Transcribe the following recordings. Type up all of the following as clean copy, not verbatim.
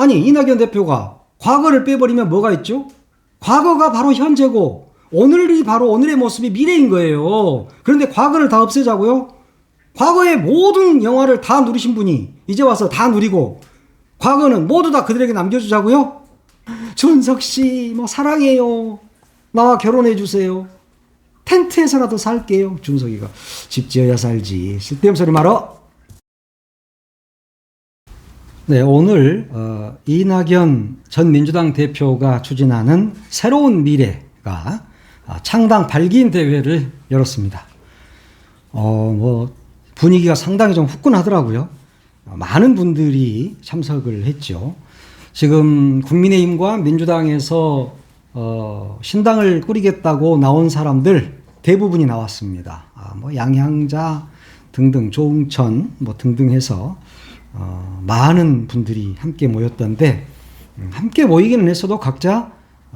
아니, 이낙연 대표가 과거를 빼버리면 뭐가 있죠? 과거가 바로 현재고 오늘이 바로 오늘의 모습이 미래인 거예요. 그런데 과거를 다 없애자고요? 과거의 모든 영화를 다 누리신 분이 이제 와서 다 누리고 과거는 모두 다 그들에게 남겨주자고요? 준석 씨, 뭐 사랑해요. 나와 결혼해 주세요. 텐트에서라도 살게요. 준석이가 집 지어야 살지. 쓸데없는 소리 말어. 네, 오늘 이낙연 전 민주당 대표가 추진하는 새로운 미래가 창당 발기인 대회를 열었습니다. 뭐 분위기가 상당히 좀 후끈하더라고요. 많은 분들이 참석을 했죠. 지금 국민의힘과 민주당에서 신당을 꾸리겠다고 나온 사람들 대부분이 나왔습니다. 뭐 양향자 등등, 조응천 뭐 등등 해서 많은 분들이 함께 모였던데, 함께 모이기는 했어도 각자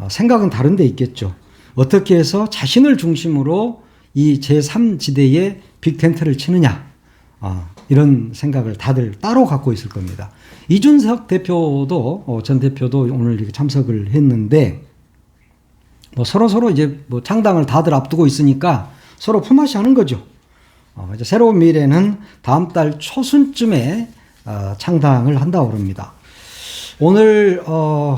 생각은 다른 데 있겠죠. 어떻게 해서 자신을 중심으로 이 제3지대에 빅텐트를 치느냐, 이런 생각을 다들 따로 갖고 있을 겁니다. 이준석 대표도 전 대표도 오늘 이렇게 참석을 했는데, 뭐 서로 이제 뭐 창당을 다들 앞두고 있으니까 서로 품앗이 하는 거죠. 이제 새로운 미래는 다음 달 초순쯤에 창당을 한다고 그럽니다. 오늘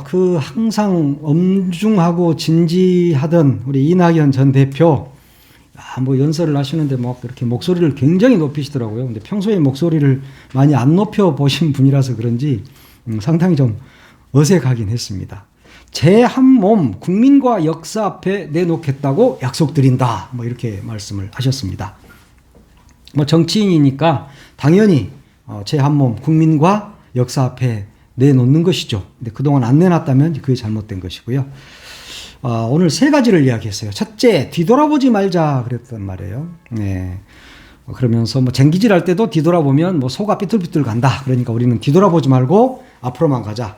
그 항상 엄중하고 진지하던 우리 이낙연 전 대표, 뭐 연설을 하시는데 뭐 그렇게 목소리를 굉장히 높이시더라고요. 근데 평소에 목소리를 많이 안 높여 보신 분이라서 그런지 상당히 좀 어색하긴 했습니다. 제 한 몸 국민과 역사 앞에 내놓겠다고 약속드린다, 뭐 이렇게 말씀을 하셨습니다. 뭐 정치인이니까 당연히 제 한 몸 국민과 역사 앞에 내놓는 것이죠. 근데 그동안 안 내놨다면 그게 잘못된 것이고요. 오늘 세 가지를 이야기했어요. 첫째, 뒤돌아보지 말자 그랬단 말이에요. 네. 그러면서 뭐 쟁기질 할 때도 뒤돌아보면 뭐 소가 삐뚤삐뚤 간다. 그러니까 우리는 뒤돌아보지 말고 앞으로만 가자.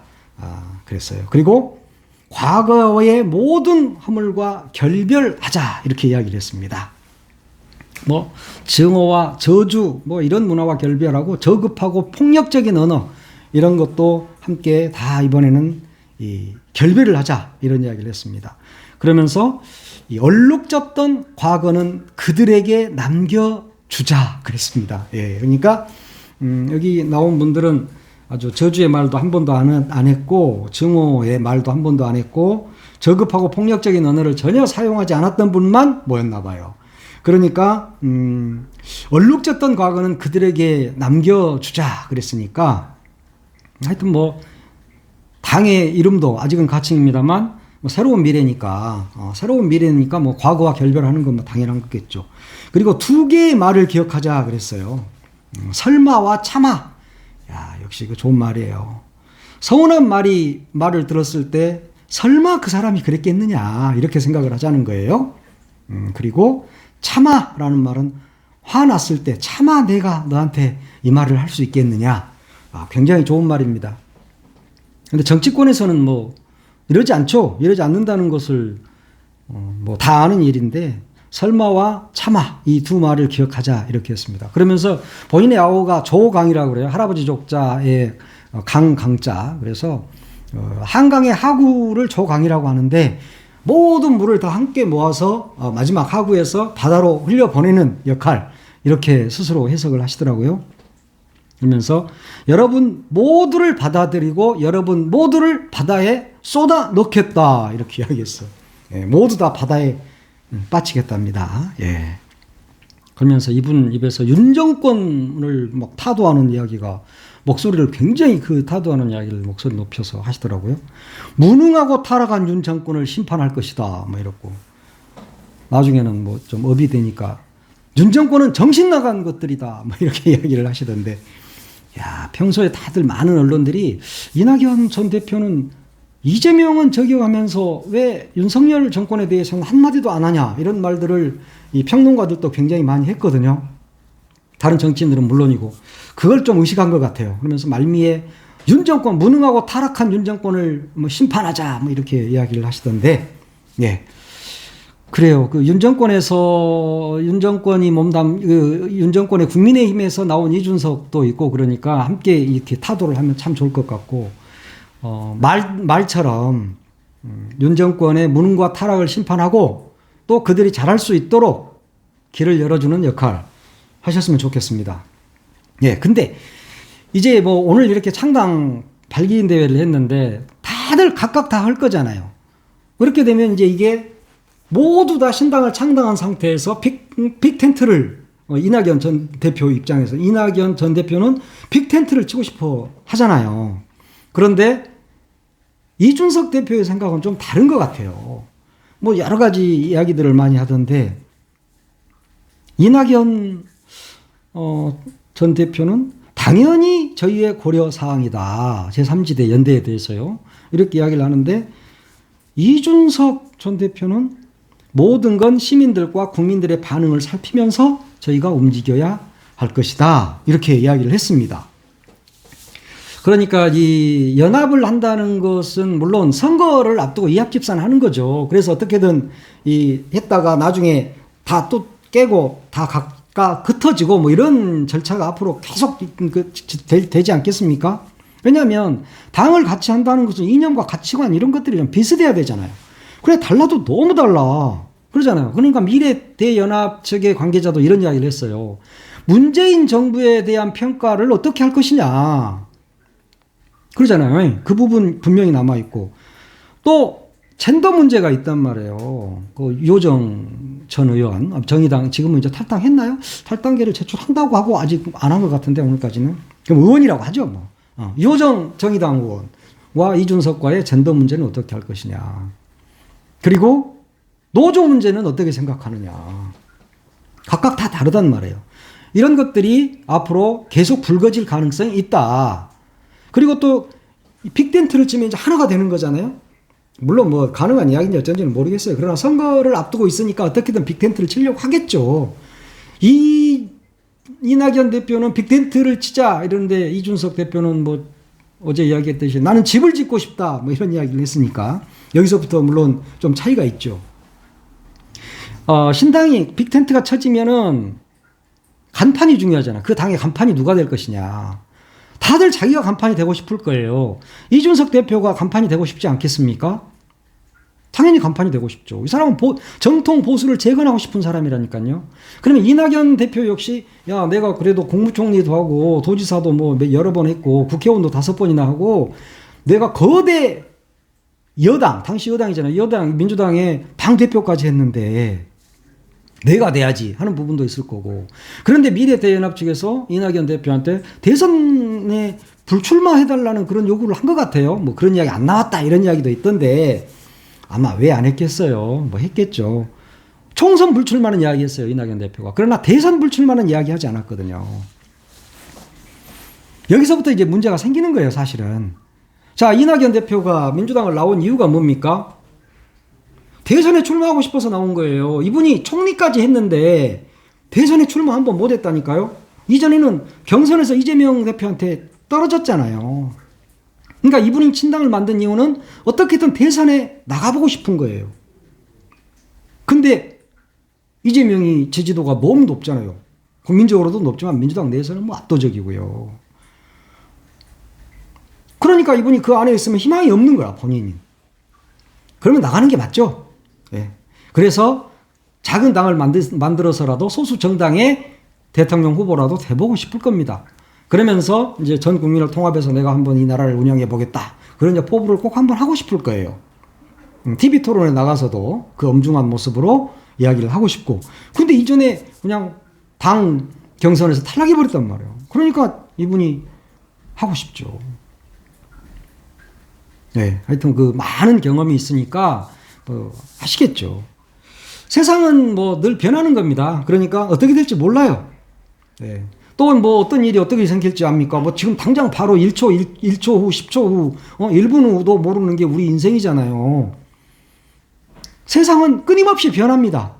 그랬어요. 그리고 과거의 모든 허물과 결별하자, 이렇게 이야기를 했습니다. 뭐 증오와 저주 뭐 이런 문화와 결별하고 저급하고 폭력적인 언어 이런 것도 함께 다 이번에는 이 결별을 하자, 이런 이야기를 했습니다. 그러면서 이 얼룩졌던 과거는 그들에게 남겨주자 그랬습니다. 예, 그러니까 여기 나온 분들은 아주 저주의 말도 한 번도 안 했고, 증오의 말도 한 번도 안 했고, 저급하고 폭력적인 언어를 전혀 사용하지 않았던 분만 모였나 봐요. 그러니까 얼룩졌던 과거는 그들에게 남겨주자 그랬으니까, 하여튼 뭐 당의 이름도 아직은 가칭입니다만 뭐 새로운 미래니까 뭐 과거와 결별하는 건 뭐 당연한 거겠죠. 그리고 두 개의 말을 기억하자 그랬어요. 설마와 참아. 야, 역시 그 좋은 말이에요. 서운한 말을 들었을 때 설마 그 사람이 그랬겠느냐, 이렇게 생각을 하자는 거예요. 그리고 참아라는 말은 화났을 때 차마 내가 너한테 이 말을 할 수 있겠느냐. 굉장히 좋은 말입니다. 근데 정치권에서는 뭐 이러지 않죠. 이러지 않는다는 것을 뭐 다 아는 일인데, 설마와 참아 이 두 말을 기억하자, 이렇게 했습니다. 그러면서 본인의 아우가 조강이라고 그래요. 할아버지 족자의 강자. 그래서 한강의 하구를 조강이라고 하는데, 모든 물을 다 함께 모아서 마지막 하구에서 바다로 흘려보내는 역할, 이렇게 스스로 해석을 하시더라고요. 그러면서 여러분 모두를 받아들이고 여러분 모두를 바다에 쏟아 넣겠다, 이렇게 이야기했어요. 예, 모두 다 바다에 빠지겠답니다. 예. 그러면서 이분 입에서 윤 정권을 막 타도하는 이야기가, 목소리를 굉장히 타도하는 이야기를 목소리 높여서 하시더라고요. 무능하고 타락한 윤 정권을 심판할 것이다, 뭐 이렇고, 나중에는 뭐 좀 업이 되니까 윤 정권은 정신 나간 것들이다, 뭐 이렇게 이야기를 하시던데, 야, 평소에 다들 많은 언론들이 이낙연 전 대표는 이재명은 저격하면서 왜 윤석열 정권에 대해서는 한마디도 안 하냐, 이런 말들을 이 평론가들도 굉장히 많이 했거든요. 다른 정치인들은 물론이고, 그걸 좀 의식한 것 같아요. 그러면서 말미에 윤 정권, 무능하고 타락한 윤 정권을 뭐 심판하자, 뭐 이렇게 이야기를 하시던데, 예. 그래요. 윤 정권에서, 윤 정권의 국민의힘에서 나온 이준석도 있고, 그러니까 함께 이렇게 타도를 하면 참 좋을 것 같고, 말처럼 윤 정권의 무능과 타락을 심판하고 또 그들이 잘할 수 있도록 길을 열어주는 역할 하셨으면 좋겠습니다. 예, 근데 이제 뭐 오늘 이렇게 창당 발기인 대회를 했는데 다들 각각 다 할 거잖아요. 그렇게 되면 이제 이게 모두 다 신당을 창당한 상태에서 빅 텐트를 이낙연 전 대표 입장에서 이낙연 전 대표는 빅 텐트를 치고 싶어 하잖아요. 그런데 이준석 대표의 생각은 좀 다른 것 같아요. 뭐 여러 가지 이야기들을 많이 하던데 이낙연 전 대표는 당연히 저희의 고려 사항이다. 제3지대 연대에 대해서요. 이렇게 이야기를 하는데 이준석 전 대표는 모든 건 시민들과 국민들의 반응을 살피면서 저희가 움직여야 할 것이다. 이렇게 이야기를 했습니다. 그러니까 이 연합을 한다는 것은 물론 선거를 앞두고 이합집산하는 거죠. 그래서 어떻게든 했다가 나중에 다 또 깨고 다 각각 흩어지고 뭐 이런 절차가 앞으로 계속 되지 않겠습니까? 왜냐하면 당을 같이 한다는 것은 이념과 가치관 이런 것들이 좀 비슷해야 되잖아요. 그래 달라도 너무 달라. 그러잖아요. 그러니까 미래대연합 측의 관계자도 이런 이야기를 했어요. 문재인 정부에 대한 평가를 어떻게 할 것이냐. 그러잖아요. 그 부분 분명히 남아있고. 또 젠더 문제가 있단 말이에요. 그 유호정 전 의원, 정의당 지금은 이제 탈당했나요? 탈당계를 제출한다고 하고 아직 안 한 것 같은데 오늘까지는. 그럼 의원이라고 하죠. 뭐. 유호정 정의당 의원과 이준석과의 젠더 문제는 어떻게 할 것이냐. 그리고 노조 문제는 어떻게 생각하느냐. 각각 다 다르단 말이에요. 이런 것들이 앞으로 계속 불거질 가능성이 있다. 그리고 또 빅텐트를 치면 이제 하나가 되는 거잖아요. 물론 뭐 가능한 이야기인지 어쩐지는 모르겠어요. 그러나 선거를 앞두고 있으니까 어떻게든 빅텐트를 치려고 하겠죠. 이낙연 대표는 빅텐트를 치자 이러는데 이준석 대표는 뭐 어제 이야기했듯이 나는 집을 짓고 싶다 뭐 이런 이야기를 했으니까 여기서부터 물론 좀 차이가 있죠. 신당이 빅텐트가 쳐지면은 간판이 중요하잖아. 그 당의 간판이 누가 될 것이냐. 다들 자기가 간판이 되고 싶을 거예요. 이준석 대표가 간판이 되고 싶지 않겠습니까? 당연히 간판이 되고 싶죠. 이 사람은 정통 보수를 재건하고 싶은 사람이라니까요. 그러면 이낙연 대표 역시 야 내가 그래도 국무총리도 하고 도지사도 뭐 여러 번 했고 국회의원도 5번이나 하고 내가 거대 여당 당시 여당이잖아요. 여당 민주당의 당대표까지 했는데 내가 돼야지 하는 부분도 있을 거고. 그런데 미래대연합 측에서 이낙연 대표한테 대선에 불출마해달라는 그런 요구를 한 것 같아요. 뭐 그런 이야기 안 나왔다 이런 이야기도 있던데 아마 왜 안 했겠어요. 뭐 했겠죠. 총선 불출마는 이야기했어요. 이낙연 대표가. 그러나 대선 불출마는 이야기하지 않았거든요. 여기서부터 이제 문제가 생기는 거예요. 사실은. 자, 이낙연 대표가 민주당을 나온 이유가 뭡니까? 대선에 출마하고 싶어서 나온 거예요. 이분이 총리까지 했는데 대선에 출마 한번 못 했다니까요. 이전에는 경선에서 이재명 대표한테 떨어졌잖아요. 그러니까 이분이 친당을 만든 이유는 어떻게든 대선에 나가보고 싶은 거예요. 근데 이재명이 지지도가 너무 높잖아요. 국민적으로도 높지만 민주당 내에서는 뭐 압도적이고요. 그러니까 이분이 그 안에 있으면 희망이 없는 거야, 본인이. 그러면 나가는 게 맞죠. 예. 그래서 작은 당을 만들어서라도 소수 정당의 대통령 후보라도 돼보고 싶을 겁니다. 그러면서 이제 전 국민을 통합해서 내가 한번 이 나라를 운영해 보겠다. 그런 이제 포부를 꼭 한번 하고 싶을 거예요. TV 토론에 나가서도 그 엄중한 모습으로 이야기를 하고 싶고. 근데 이전에 그냥 당 경선에서 탈락해 버렸단 말이에요. 그러니까 이분이 하고 싶죠. 네, 하여튼 그 많은 경험이 있으니까 아시겠죠. 세상은 뭐 늘 변하는 겁니다. 그러니까 어떻게 될지 몰라요. 네. 또 뭐 어떤 일이 어떻게 생길지 압니까? 뭐 지금 당장 바로 1초 후, 10초 후, 1분 후도 모르는 게 우리 인생이잖아요. 세상은 끊임없이 변합니다.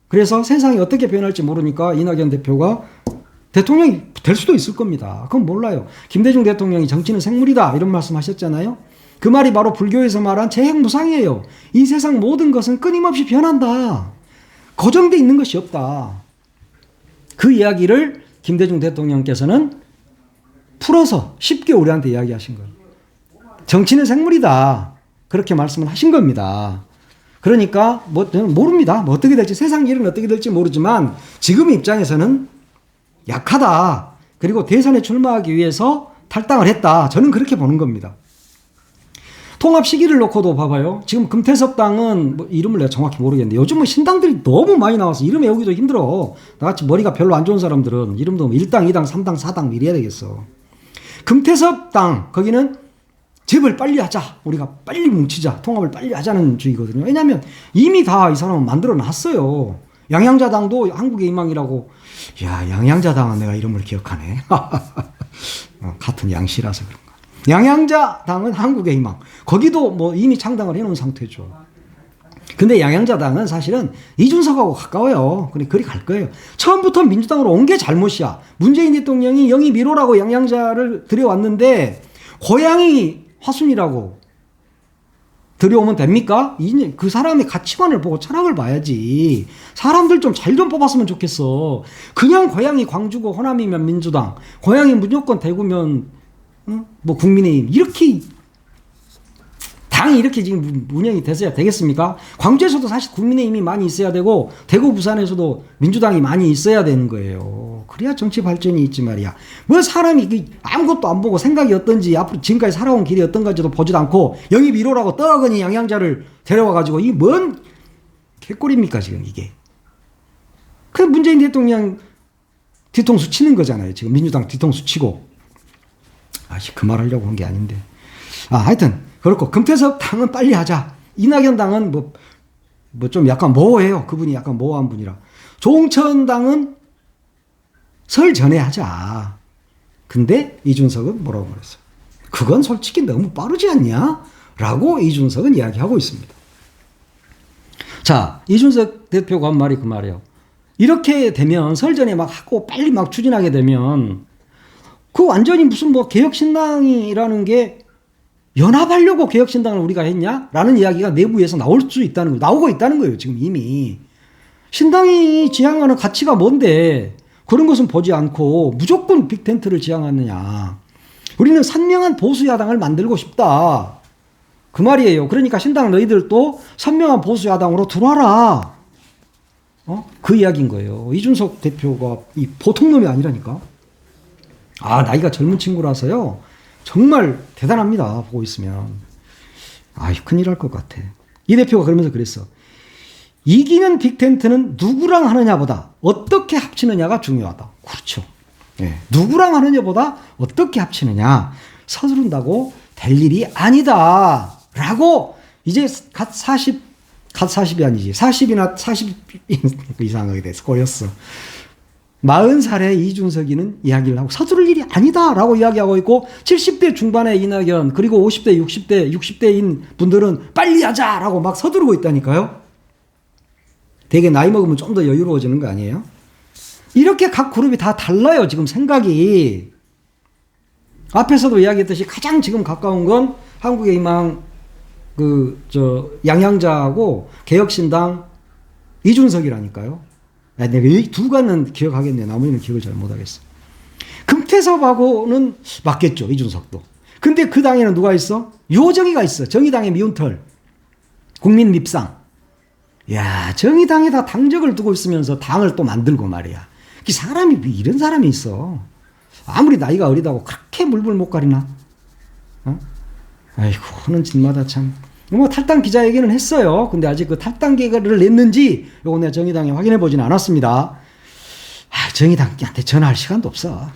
그래서 세상이 어떻게 변할지 모르니까 이낙연 대표가 대통령이 될 수도 있을 겁니다. 그건 몰라요. 김대중 대통령이 정치는 생물이다 이런 말씀 하셨잖아요. 그 말이 바로 불교에서 말한 재행무상이에요. 이 세상 모든 것은 끊임없이 변한다. 고정되어 있는 것이 없다. 그 이야기를 김대중 대통령께서는 풀어서 쉽게 우리한테 이야기하신 거예요. 정치는 생물이다. 그렇게 말씀을 하신 겁니다. 그러니까 뭐 저는 모릅니다. 뭐 어떻게 될지 세상 일은 어떻게 될지 모르지만 지금 입장에서는 약하다. 그리고 대선에 출마하기 위해서 탈당을 했다. 저는 그렇게 보는 겁니다. 통합 시기를 놓고도 봐봐요. 지금 금태섭 당은 뭐 이름을 내가 정확히 모르겠는데 요즘은 신당들이 너무 많이 나와서 이름 외우기도 힘들어. 나같이 머리가 별로 안 좋은 사람들은 이름도 1당, 2당, 3당, 4당 이래야 되겠어. 금태섭 당 거기는 제발 빨리 하자. 우리가 빨리 뭉치자. 통합을 빨리 하자는 주의거든요. 왜냐하면 이미 다 이 사람은 만들어 놨어요. 양양자당도 한국의 희망이라고. 야, 양양자당은 내가 이름을 기억하네. 같은 양씨라서 그런가. 양양자당은 한국의 희망. 거기도 뭐 이미 창당을 해놓은 상태죠. 근데 양양자당은 사실은 이준석하고 가까워요. 그리 갈 거예요. 처음부터 민주당으로 온 게 잘못이야. 문재인 대통령이 영입 1호라고 양양자를 들여왔는데 고향이 화순이라고 들여오면 됩니까? 그 사람의 가치관을 보고 철학을 봐야지. 사람들 좀 잘 좀 뽑았으면 좋겠어. 그냥 고향이 광주고 호남이면 민주당, 고향이 무조건 대구면 뭐 국민의힘 이렇게 당이 이렇게 지금 운영이 됐어야 되겠습니까? 광주에서도 사실 국민의힘이 많이 있어야 되고 대구 부산에서도 민주당이 많이 있어야 되는 거예요. 그래야 정치 발전이 있지 말이야. 뭐 사람이 아무것도 안 보고 생각이 어떤지 앞으로 지금까지 살아온 길이 어떤가지도 보지도 않고 영입 1호라고 떡하니 양양자를 데려와가지고 이게 뭔 개꼴입니까 지금 이게. 그 문재인 대통령 뒤통수 치는 거잖아요. 지금 민주당 뒤통수 치고. 그 말 하려고 한 게 아닌데. 하여튼 그렇고 금태섭 당은 빨리 하자. 이낙연 당은 뭐 좀 약간 모호해요. 그분이 약간 모호한 분이라. 조홍천 당은 설 전에 하자. 근데 이준석은 뭐라고 그랬어요? 그건 솔직히 너무 빠르지 않냐? 라고 이준석은 이야기하고 있습니다. 자, 이준석 대표가 한 말이 그 말이에요. 이렇게 되면 설 전에 막 하고 빨리 막 추진하게 되면 그 완전히 무슨 뭐 개혁신당이라는 게 연합하려고 개혁신당을 우리가 했냐? 라는 이야기가 내부에서 나올 수 있다는 거예요. 나오고 있다는 거예요. 지금 이미. 신당이 지향하는 가치가 뭔데 그런 것은 보지 않고 무조건 빅텐트를 지향하느냐. 우리는 선명한 보수야당을 만들고 싶다. 그 말이에요. 그러니까 신당 너희들도 선명한 보수야당으로 들어와라. 그 이야기인 거예요. 이준석 대표가 보통 놈이 아니라니까. 나이가 젊은 친구라서요. 정말 대단합니다. 보고 있으면. 큰일 날 것 같아. 이 대표가 그러면서 그랬어. 이기는 빅텐트는 누구랑 하느냐보다 어떻게 합치느냐가 중요하다. 그렇죠. 네. 누구랑 하느냐보다 어떻게 합치느냐. 서두른다고 될 일이 아니다. 라고 이제 갓 40이 아니지. 40이나 40 이상하게 돼서 꼬였어. 40살의 이준석이는 이야기를 하고 서두를 일이 아니다라고 이야기하고 있고 70대 중반의 이낙연 그리고 50대 60대인 분들은 빨리 하자라고 막 서두르고 있다니까요. 되게 나이 먹으면 좀 더 여유로워지는 거 아니에요? 이렇게 각 그룹이 다 달라요. 지금 생각이. 앞에서도 이야기했듯이 가장 지금 가까운 건 한국의 희망 양양자하고 개혁신당 이준석이라니까요. 내가 이 두 가는 기억하겠네. 나머지는 기억을 잘 못하겠어. 금태섭하고는 맞겠죠. 이준석도. 근데 그 당에는 누가 있어? 요정의가 있어. 정의당의 미운털. 국민 밉상. 야, 정의당에다 당적을 두고 있으면서 당을 또 만들고 말이야. 사람이 이런 사람이 있어. 아무리 나이가 어리다고 그렇게 물불 못 가리나? 아이고, 하는 짓마다 참. 탈당 기자회견은 했어요. 근데 아직 그 탈당 계획을 냈는지 요거 내가 정의당에 확인해 보지는 않았습니다. 정의당한테 전화할 시간도 없어.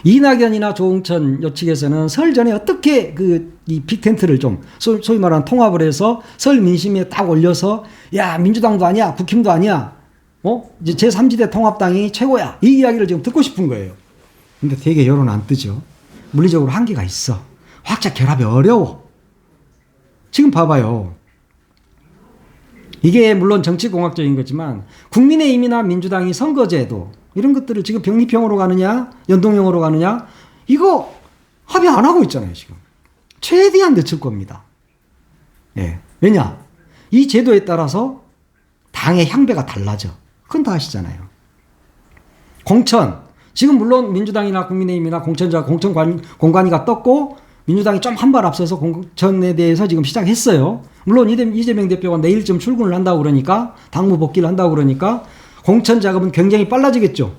이낙연이나 조홍천 요 측에서는 설 전에 어떻게 이 빅텐트를 좀 소위 말하는 통합을 해서 설 민심에 딱 올려서 야, 민주당도 아니야, 국힘도 아니야. 이제 제3지대 통합당이 최고야. 이 이야기를 지금 듣고 싶은 거예요. 근데 되게 여론 안 뜨죠. 물리적으로 한계가 있어. 확자 결합이 어려워. 지금 봐봐요. 이게 물론 정치공학적인 거지만 국민의힘이나 민주당이 선거제도 이런 것들을 지금 병립형으로 가느냐 연동형으로 가느냐 이거 합의 안 하고 있잖아요. 지금 최대한 늦출 겁니다. 왜냐? 이 제도에 따라서 당의 향배가 달라져. 그건 다 아시잖아요. 공천 지금 물론 민주당이나 국민의힘이나 공천 공관위가 떴고 민주당이 좀 한 발 앞서서 공천에 대해서 지금 시작했어요. 물론 이재명 대표가 내일쯤 출근을 한다고 그러니까, 당무 복귀를 한다고 그러니까 공천 작업은 굉장히 빨라지겠죠.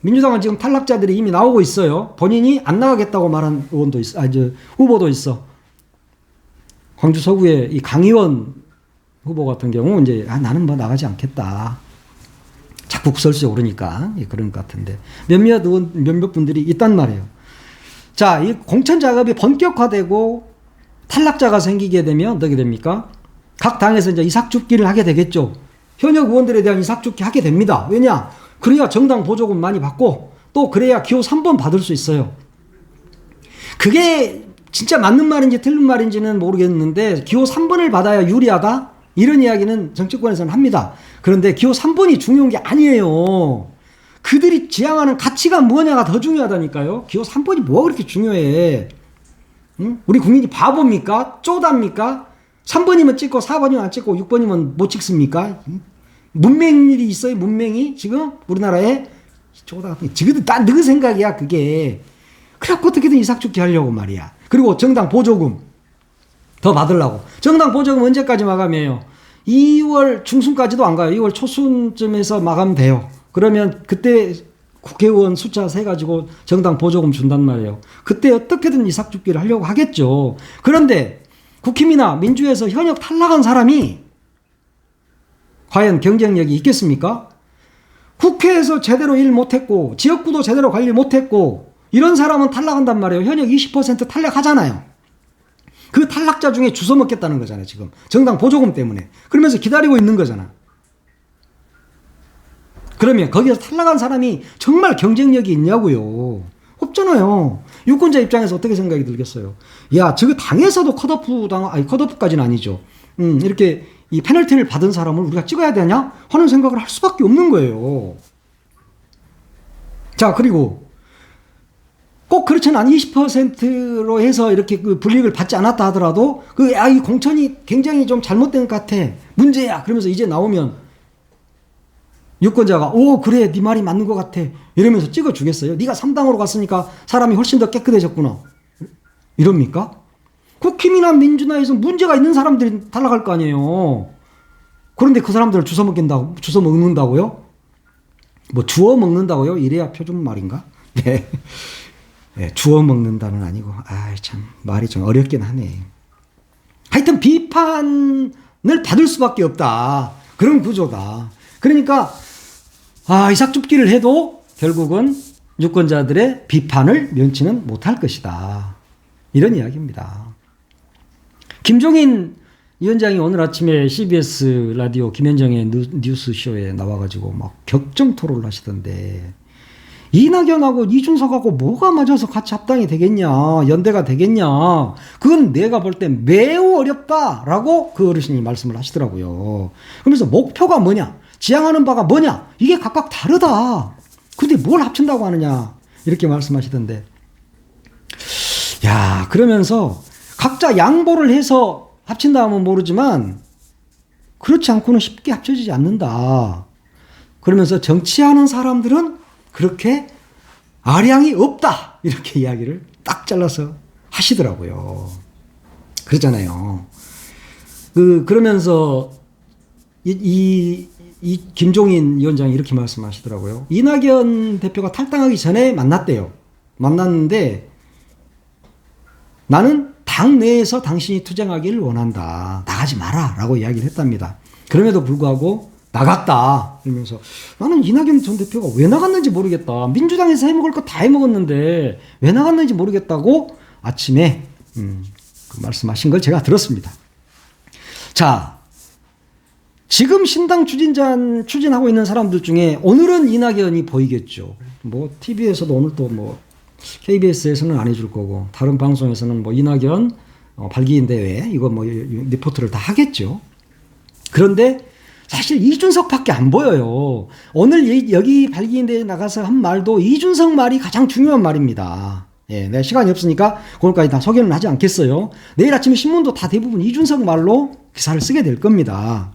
민주당은 지금 탈락자들이 이미 나오고 있어요. 본인이 안 나가겠다고 말한 의원도 있어, 후보도 있어. 광주 서구의 이 강의원 후보 같은 경우 이제 나는 뭐 나가지 않겠다. 자꾸 구설수에 오르니까 그런 것 같은데 몇몇 분들이 있단 말이에요. 자, 이 공천 작업이 본격화되고 탈락자가 생기게 되면 어떻게 됩니까? 각 당에서 이제 이삭줍기를 하게 되겠죠. 현역 의원들에 대한 이삭줍기 하게 됩니다. 왜냐? 그래야 정당 보조금 많이 받고 또 그래야 기호 3번 받을 수 있어요. 그게 진짜 맞는 말인지 틀린 말인지는 모르겠는데 기호 3번을 받아야 유리하다? 이런 이야기는 정치권에서는 합니다. 그런데 기호 3번이 중요한 게 아니에요. 그들이 지향하는 가치가 뭐냐가 더 중요하다니까요. 기호 3번이 뭐가 그렇게 중요해. 응? 우리 국민이 바보입니까? 쪼답니까? 3번이면 찍고 4번이면 안 찍고 6번이면 못 찍습니까? 문맹일이 있어요. 문맹이 지금 우리나라에 지금 다 너희 생각이야 그게. 그래갖고 어떻게든 이삭죽기 하려고 말이야. 그리고 정당 보조금 더 받으려고. 정당 보조금 언제까지 마감이에요? 2월 중순까지도 안 가요. 2월 초순쯤에서 마감돼요. 그러면 그때 국회의원 숫자 세가지고 정당 보조금 준단 말이에요. 그때 어떻게든 이삭죽기를 하려고 하겠죠. 그런데 국힘이나 민주에서 현역 탈락한 사람이 과연 경쟁력이 있겠습니까? 국회에서 제대로 일 못했고 지역구도 제대로 관리 못했고 이런 사람은 탈락한단 말이에요. 현역 20% 탈락하잖아요. 그 탈락자 중에 주워 먹겠다는 거잖아요. 지금 정당 보조금 때문에. 그러면서 기다리고 있는 거잖아. 그러면 거기서 탈락한 사람이 정말 경쟁력이 있냐고요. 없잖아요. 유권자 입장에서 어떻게 생각이 들겠어요. 야, 저거 당에서도 컷오프까지는 아니죠. 이렇게 이 페널티를 받은 사람을 우리가 찍어야 되냐 하는 생각을 할 수밖에 없는 거예요. 자, 그리고 꼭 그렇지는 않은 20%로 해서 이렇게 그 불이익을 받지 않았다 하더라도 이 공천이 굉장히 좀 잘못된 것 같아. 문제야. 그러면서 이제 나오면 유권자가 그래 네 말이 맞는 것 같아 이러면서 찍어주겠어요? 네가 3당으로 갔으니까 사람이 훨씬 더 깨끗해졌구나 이럽니까? 국힘이나 민주당에서 문제가 있는 사람들이 탈락할 거 아니에요. 그런데 그 사람들을 주워 먹는다고요? 뭐 주워 먹는다고요? 이래야 표준 말인가? 네. 네, 주워 먹는다는 아니고 참 말이 좀 어렵긴 하네. 하여튼 비판을 받을 수밖에 없다. 그런 구조다. 그러니까 이삭줍기를 해도 결국은 유권자들의 비판을 면치는 못할 것이다. 이런 이야기입니다. 김종인 위원장이 오늘 아침에 CBS 라디오 김현정의 뉴스쇼에 나와가지고 막 격정 토론을 하시던데 이낙연하고 이준석하고 뭐가 맞아서 같이 합당이 되겠냐, 연대가 되겠냐, 그건 내가 볼 때 매우 어렵다라고 그 어르신이 말씀을 하시더라고요. 그러면서 목표가 뭐냐, 지향하는 바가 뭐냐, 이게 각각 다르다. 근데 뭘 합친다고 하느냐 이렇게 말씀하시던데, 야, 그러면서 각자 양보를 해서 합친다 하면 모르지만 그렇지 않고는 쉽게 합쳐지지 않는다. 그러면서 정치하는 사람들은 그렇게 아량이 없다 이렇게 이야기를 딱 잘라서 하시더라고요. 그러잖아요. 그러면서 이 김종인 위원장이 이렇게 말씀하시더라고요. 이낙연 대표가 탈당하기 전에 만났대요. 만났는데 나는 당 내에서 당신이 투쟁하기를 원한다. 나가지 마라 라고 이야기를 했답니다. 그럼에도 불구하고 나갔다. 이러면서 나는 이낙연 전 대표가 왜 나갔는지 모르겠다. 민주당에서 해먹을 거 다 해먹었는데 왜 나갔는지 모르겠다고 아침에 그 말씀하신 걸 제가 들었습니다. 자, 지금 신당 추진하고 있는 사람들 중에 오늘은 이낙연이 보이겠죠. 뭐 TV에서도 오늘 또 뭐 KBS에서는 안 해줄 거고 다른 방송에서는 뭐 이낙연 발기인 대회 이거 뭐 리포트를 다 하겠죠. 그런데 사실 이준석밖에 안 보여요. 오늘 여기 발기인 대회에 나가서 한 말도 이준석 말이 가장 중요한 말입니다. 예, 내가 시간이 없으니까 그걸까지 다 소개는 하지 않겠어요. 내일 아침에 신문도 다 대부분 이준석 말로 기사를 쓰게 될 겁니다.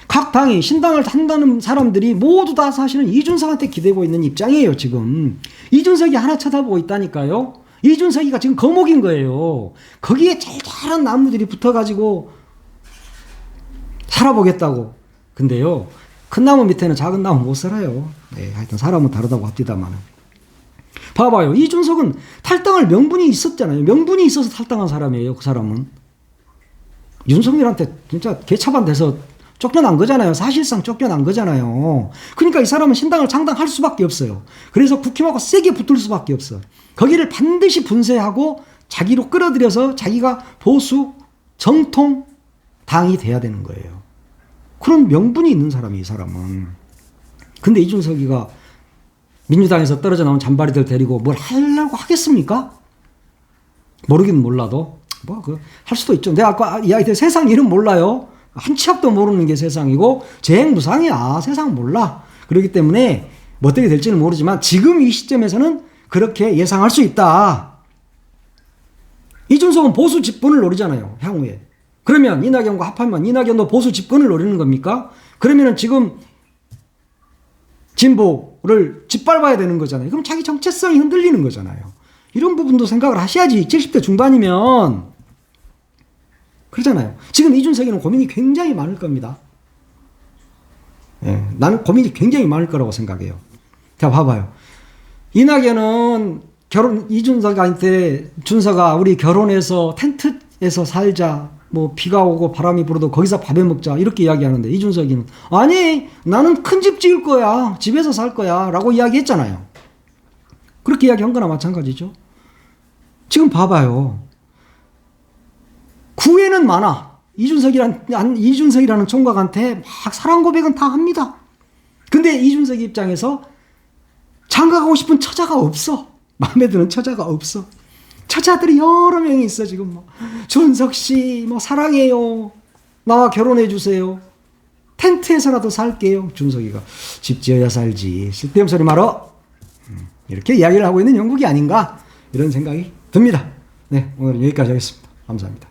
각 당이 신당을 한다는 사람들이 모두 다 사실은 이준석한테 기대고 있는 입장이에요. 지금 이준석이 하나 쳐다보고 있다니까요. 이준석이가 지금 거목인 거예요. 거기에 잘자란 나무들이 붙어가지고 살아보겠다고. 근데요, 큰 나무 밑에는 작은 나무 못 살아요. 네, 하여튼 사람은 다르다고 합디다만. 봐봐요. 이준석은 탈당할 명분이 있었잖아요. 명분이 있어서 탈당한 사람이에요. 그 사람은. 윤석열한테 진짜 개차반 돼서 쫓겨난 거잖아요. 사실상 쫓겨난 거잖아요. 그러니까 이 사람은 신당을 창당할 수밖에 없어요. 그래서 국힘하고 세게 붙을 수밖에 없어. 거기를 반드시 분쇄하고 자기로 끌어들여서 자기가 보수 정통 당이 돼야 되는 거예요. 그런 명분이 있는 사람이 이 사람은. 근데 이준석이가 민주당에서 떨어져 나온 잔바리들 데리고 뭘 하려고 하겠습니까? 모르긴 몰라도 할 수도 있죠. 내가 아까 이야기했던 세상 이름 몰라요. 한 치 앞도 모르는 게 세상이고 재행무상이야. 세상 몰라. 그렇기 때문에 뭐 어떻게 될지는 모르지만 지금 이 시점에서는 그렇게 예상할 수 있다. 이준석은 보수 집권을 노리잖아요. 향후에. 그러면 이낙연과 합하면 이낙연도 보수 집권을 노리는 겁니까? 그러면 지금 진보를 짓밟아야 되는 거잖아요. 그럼 자기 정체성이 흔들리는 거잖아요. 이런 부분도 생각을 하셔야지. 70대 중반이면. 그러잖아요. 지금 이준석이는 고민이 굉장히 많을 겁니다. 예, 나는 고민이 굉장히 많을 거라고 생각해요. 자, 봐봐요. 이낙연은 이준석한테 준석아, 우리 결혼해서 텐트에서 살자. 뭐 비가 오고 바람이 불어도 거기서 밥해 먹자. 이렇게 이야기하는데 이준석이는 아니, 나는 큰 집 지을 거야. 집에서 살 거야. 라고 이야기했잖아요. 그렇게 이야기한 거나 마찬가지죠. 지금 봐봐요. 구애는 많아. 이준석이라는 총각한테 막 사랑 고백은 다 합니다. 근데 이준석 입장에서 장가가고 싶은 처자가 없어. 마음에 드는 처자가 없어. 처자들이 여러 명이 있어. 지금 뭐 준석 씨 뭐 사랑해요. 나와 결혼해 주세요. 텐트에서라도 살게요. 준석이가 집 지어야 살지. 쓸데없는 소리 말어. 이렇게 이야기를 하고 있는 영국이 아닌가 이런 생각이 듭니다. 네, 오늘은 여기까지 하겠습니다. 감사합니다.